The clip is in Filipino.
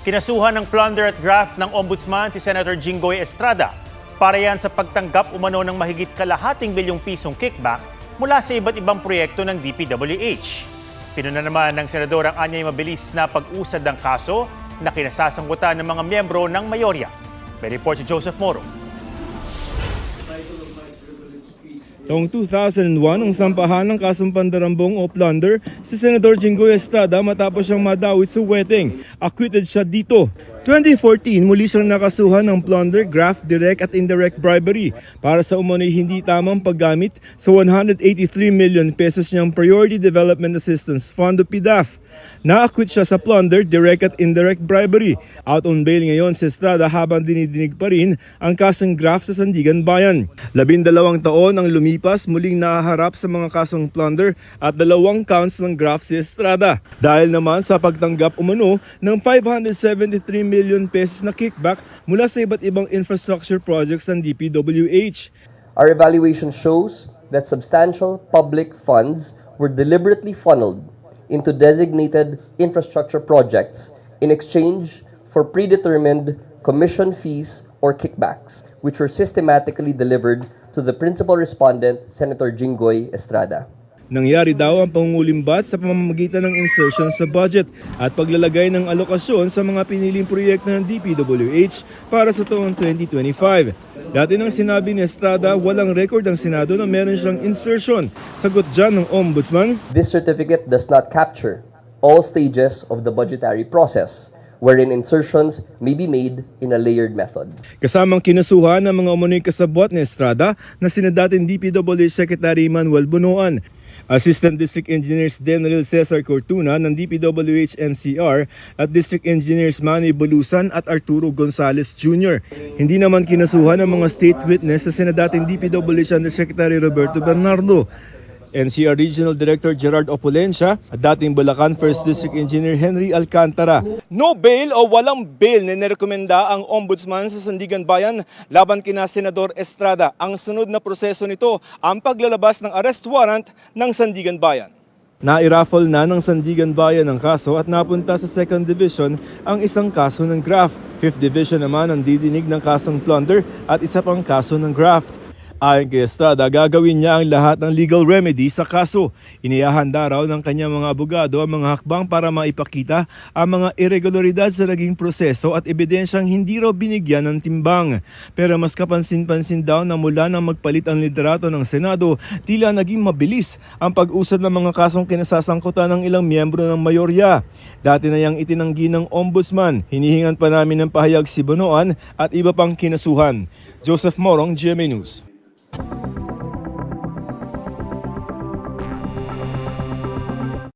Kinasuhan ng plunder at graft ng Ombudsman si Senator Jinggoy Estrada para yan sa pagtanggap umano ng mahigit kalahating bilyong pisong kickback mula sa iba't ibang proyekto ng DPWH. Pinuna naman ng senador ang anyay mabilis na pag-usad ng kaso na kinasasangkutan ng mga miyembro ng mayorya. May report si Joseph Moro. Taong 2001 ang sampahan ng kasong pandarambong o plunder si Senador Jinggoy Estrada matapos siyang madawit sa weteng. Acquitted siya dito. 2014, muli siyang nakasuhan ng plunder, graft, direct at indirect bribery para sa umano'y hindi tamang paggamit sa 183 million pesos niyang Priority Development Assistance Fund o PDAF. Na-acquit siya sa plunder, direct at indirect bribery. Out on bail ngayon si Estrada habang dinidinig pa rin ang kasong graft sa Sandigan Bayan. 12 taon ang lumipas, muling nahaharap sa mga kasong plunder at 2 counts ng graft si Estrada. Dahil naman sa pagtanggap umano ng 573 million pesos na kickback mula sa iba't ibang infrastructure projects ng DPWH. Our evaluation shows that substantial public funds were deliberately funneled into designated infrastructure projects in exchange for predetermined commission fees or kickbacks, which were systematically delivered to the principal respondent, Senator Jinggoy Estrada. Nangyari daw ang pangungulimbat sa pamamagitan ng insertion sa budget at paglalagay ng alokasyon sa mga piniling proyekto ng DPWH para sa taong 2025. Dati nang sinabi ni Estrada, walang record ang Senado na meron siyang insertion. Sagot dyan ng Ombudsman, This certificate does not capture all stages of the budgetary process, wherein insertions may be made in a layered method. kasamang kinasuhan ng mga umunoy kasabwat ni Estrada na sina dating DPWH Secretary Manuel Bunoan, Assistant District Engineers Denril Cesar Cortuna ng DPWH NCR at District Engineers Manny Bulusan at Arturo Gonzales Jr. Hindi naman kinasuhan ng mga state witness sa sina dating DPWH Undersecretary Roberto Bernardo, NCR Regional Director Gerard Opulencia at dating Bulacan 1st District Engineer Henry Alcantara. No bail o walang bail na nirekomenda ang Ombudsman sa Sandigan Bayan laban kina Senador Estrada. Ang sunod na proseso nito ang paglalabas ng arrest warrant ng Sandigan Bayan. Nairaffle na ng Sandigan Bayan ang kaso at napunta sa 2nd Division ang isang kaso ng graft. 5th Division naman ang didinig ng kasong plunder at isa pang kaso ng graft. Ayon kay Estrada, gagawin niya ang lahat ng legal remedy sa kaso. Inihahanda raw ng kanyang mga abogado ang mga hakbang para maipakita ang mga irregularidad sa naging proseso at ebidensyang hindi raw binigyan ng timbang. Pero mas kapansin-pansin daw na mula nang magpalit ang liderato ng Senado, tila naging mabilis ang pag-usad ng mga kasong kinasasangkutan ng ilang miyembro ng mayorya. Dati na yang itinanggi ng Ombudsman. Hinihingan pa namin ng pahayag si Bunoan at iba pang kinasuhan. Joseph Morong, GMA News.